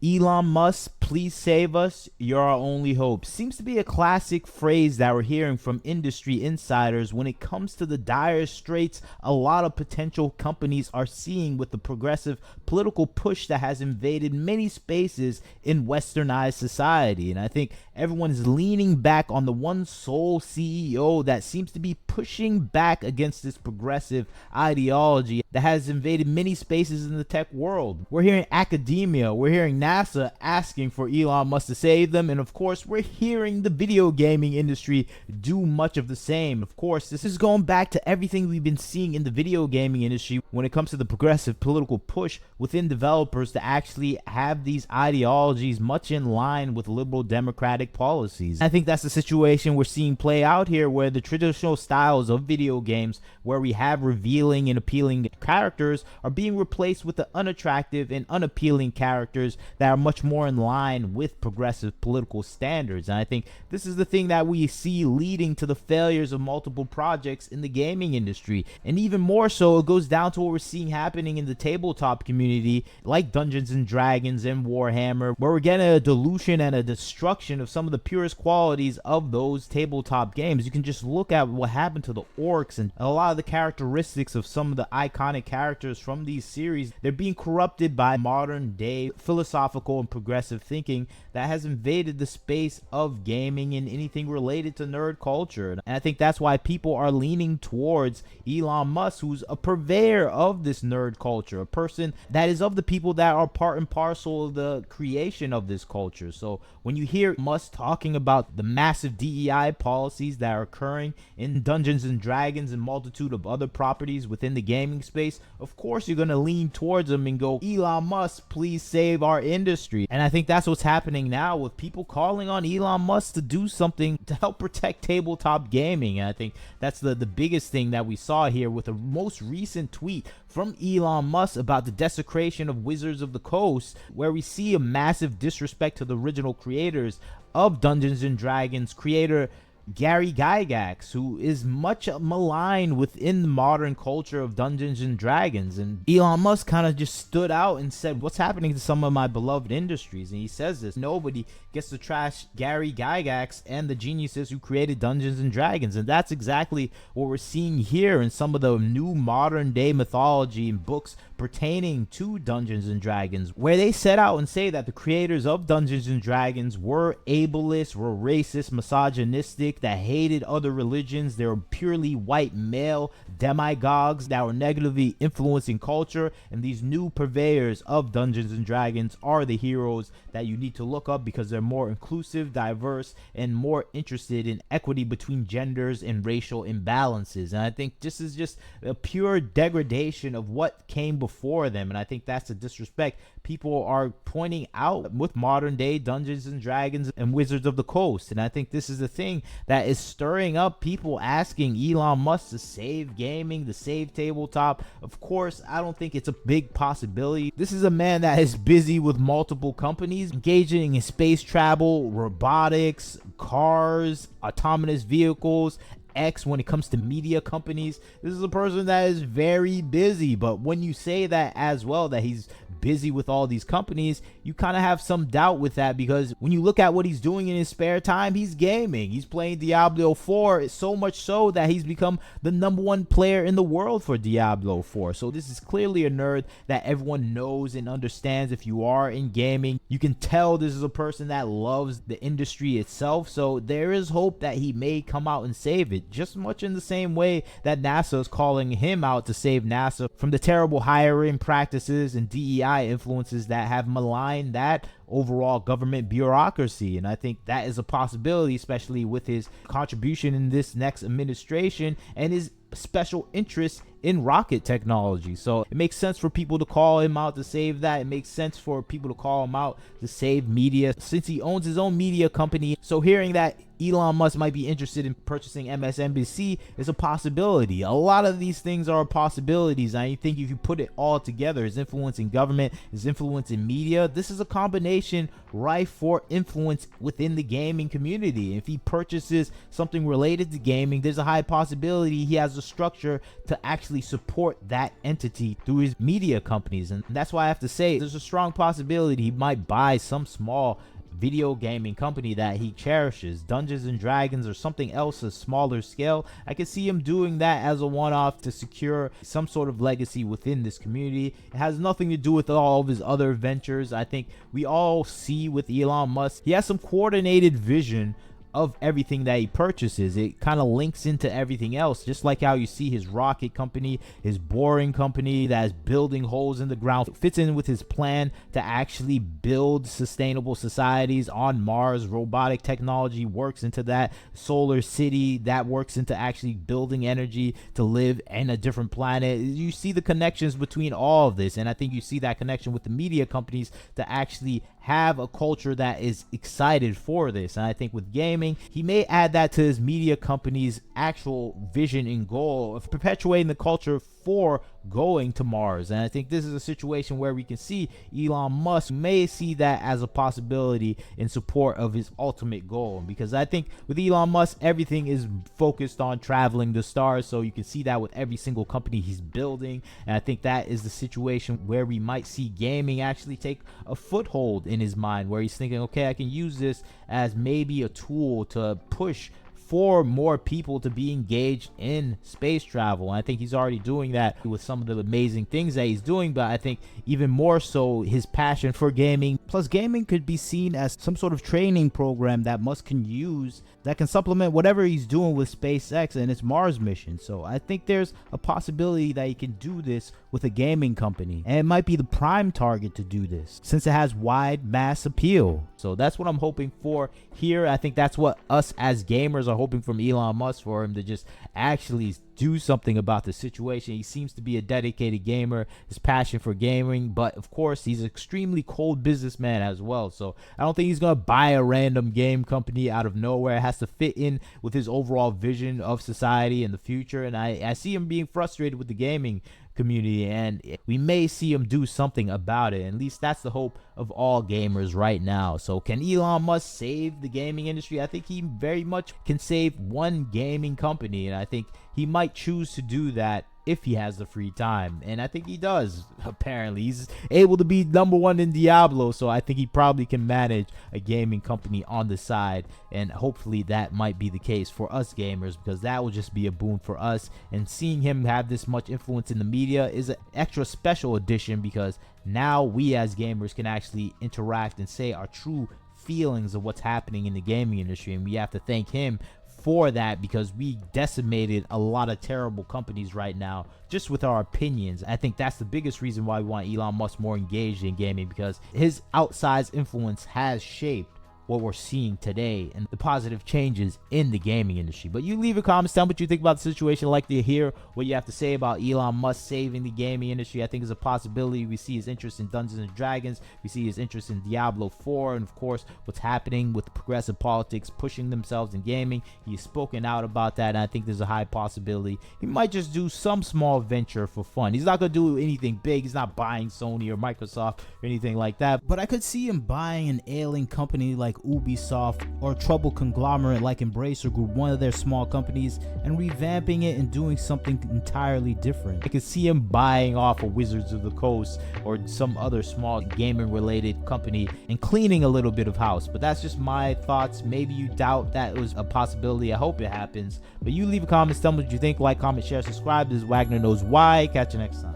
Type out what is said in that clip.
Elon Musk, please save us. You're our only hope. Seems to be a classic phrase that we're hearing from industry insiders when it comes to the dire straits a lot of potential companies are seeing with the progressive political push that has invaded many spaces in westernized society. And I think everyone is leaning back on the one sole CEO that seems to be pushing back against this progressive ideology that has invaded many spaces in the tech world. We're hearing academia, we're hearing NASA asking for Elon Musk to save them, and of course, we're hearing the video gaming industry do much of the same. Of course, this is going back to everything we've been seeing in the video gaming industry when it comes to the progressive political push within developers to actually have these ideologies much in line with liberal democratic policies. I think that's the situation we're seeing play out here, where the traditional styles of video games, where we have revealing and appealing characters, are being replaced with the unattractive and unappealing characters that are much more in line with progressive political standards. And I think this is the thing that we see leading to the failures of multiple projects in the gaming industry. And even more so, it goes down to what we're seeing happening in the tabletop community, like Dungeons and Dragons and Warhammer, where we're getting a dilution and a destruction of some of the purest qualities of those tabletop games. You can just look at what happened to the orcs and a lot of the characteristics of some of the iconic characters from these series. They're being corrupted by modern day philosophical and progressive thinking that has invaded the space of gaming and anything related to nerd culture. And I think that's why people are leaning towards Elon Musk, who's a purveyor of this nerd culture, a person that is of the people that are part and parcel of the creation of this culture. So when you hear Musk talking about the massive DEI policies that are occurring in Dungeons and Dragons and multitude of other properties within the gaming space, of course you're going to lean towards them and go, Elon Musk, please save our industry. And I think that's what's happening now, with people calling on Elon Musk to do something to help protect tabletop gaming. And I think that's the biggest thing that we saw here with the most recent tweet from Elon Musk about the desecration of Wizards of the Coast, where we see a massive disrespect to the original creators of Dungeons and Dragons, creator Gary Gygax, who is much maligned within the modern culture of Dungeons and Dragons. And Elon Musk kind of just stood out and said, what's happening to some of my beloved industries? And he says this: nobody gets to trash Gary Gygax and the geniuses who created Dungeons and Dragons. And that's exactly what we're seeing here in some of the new modern day mythology and books pertaining to Dungeons and Dragons, where they set out and say that the creators of Dungeons and Dragons were ableist, were racist, misogynistic, that hated other religions. They were purely white male demagogues that were negatively influencing culture. And these new purveyors of Dungeons and Dragons are the heroes that you need to look up, because they're more inclusive, diverse, and more interested in equity between genders and racial imbalances. And I think this is just a pure degradation of what came before them. And I think that's a disrespect people are pointing out with modern day Dungeons and Dragons and Wizards of the Coast. And I think this is the thing that is stirring up people asking Elon Musk to save gaming, to save tabletop. Of course, I don't think it's a big possibility. This is a man that is busy with multiple companies, engaging in space travel, robotics, cars, autonomous vehicles, when it comes to media companies. This is a person that is very busy. But when you say that as well, that he's busy with all these companies, you kind of have some doubt with that, because when you look at what he's doing in his spare time, he's gaming. He's playing Diablo 4, so much so that he's become the #1 player in the world for Diablo 4. So this is clearly a nerd that everyone knows and understands. If you are in gaming, you can tell this is a person that loves the industry itself. So there is hope that he may come out and save it, just much in the same way that NASA is calling him out to save NASA from the terrible hiring practices and DEI influences that have maligned that overall government bureaucracy. And I think that is a possibility, especially with his contribution in this next administration and his special interest in rocket technology. So it makes sense for people to call him out to save that. It makes sense for people to call him out to save media, since he owns his own media company. So hearing that Elon Musk might be interested in purchasing MSNBC is a possibility. A lot of these things are possibilities. I think if you put it all together, his influence in government, his influence in media, this is a combination rife for influence within the gaming community. If he purchases something related to gaming, there's a high possibility he has a structure to actually actually support that entity through his media companies. And that's why I have to say there's a strong possibility he might buy some small video gaming company that he cherishes, Dungeons and Dragons or something else, a smaller scale. I could see him doing that as a one-off to secure some sort of legacy within this community. It has nothing to do with all of his other ventures. I think we all see with Elon Musk, he has some coordinated vision of everything that he purchases. It kind of links into everything else, just like how you see his rocket company, his boring company that's building holes in the ground. It fits in with his plan to actually build sustainable societies on Mars. Robotic technology works into that. Solar city, that works into actually building energy to live in a different planet. You see the connections between all of this, and I think you see that connection with the media companies to actually have a culture that is excited for this. And I think with gaming, he may add that to his media company's actual vision and goal of perpetuating the culture for going to Mars. And I think this is a situation where we can see Elon Musk may see that as a possibility in support of his ultimate goal, because I think with Elon Musk, everything is focused on traveling the stars. So you can see that with every single company he's building. And I think that is the situation where we might see gaming actually take a foothold in his mind, where he's thinking, okay, I can use this as maybe a tool to push for more people to be engaged in space travel. And I think he's already doing that with some of the amazing things that he's doing, but I think even more so his passion for gaming. Plus, gaming could be seen as some sort of training program that Musk can use that can supplement whatever he's doing with SpaceX and its Mars mission. So I think there's a possibility that he can do this with a gaming company, and it might be the prime target to do this since it has wide mass appeal. So that's what I'm hoping for here. I think that's what us as gamers are hoping from Elon Musk, for him to just actually do something about the situation. He seems to be a dedicated gamer, his passion for gaming, but of course he's an extremely cold businessman as well. So I don't think he's gonna buy a random game company out of nowhere. It has to fit in with his overall vision of society in the future. And I see him being frustrated with the gaming community, and we may see him do something about it. At least that's the hope of all gamers right now. So can Elon Musk save the gaming industry? I think he very much can save one gaming company, and I think he might choose to do that if he has the free time. And I think he does. Apparently he's able to be #1 in Diablo, so I think he probably can manage a gaming company on the side, and hopefully that might be the case for us gamers, because that will just be a boon for us. And seeing him have this much influence in the media is an extra special addition, because now we as gamers can actually interact and say our true feelings of what's happening in the gaming industry. And we have to thank him for that, because we decimated a lot of terrible companies right now just with our opinions. I think that's the biggest reason why we want Elon Musk more engaged in gaming, because his outsized influence has shaped what we're seeing today and the positive changes in the gaming industry. But you leave your comments, tell me what you think about the situation. I'd like to hear what you have to say about Elon Musk saving the gaming industry. I think it's a possibility. We see his interest in Dungeons and Dragons, we see his interest in Diablo 4, and of course what's happening with progressive politics pushing themselves in gaming. He's spoken out about that, and I think there's a high possibility he might just do some small venture for fun. He's not going to do anything big. He's not buying Sony or Microsoft or anything like that, but I could see him buying an ailing company like Ubisoft or a troubled conglomerate like Embracer Group, one of their small companies, and revamping it and doing something entirely different. I could see him buying off a Wizards of the Coast or some other small gaming related company and cleaning a little bit of house. But that's just my thoughts. Maybe you doubt that was a possibility. I hope it happens. But you leave a comment, tell me what you think. Like, comment, share, subscribe. This is Wagner Knows Why. Catch you next time.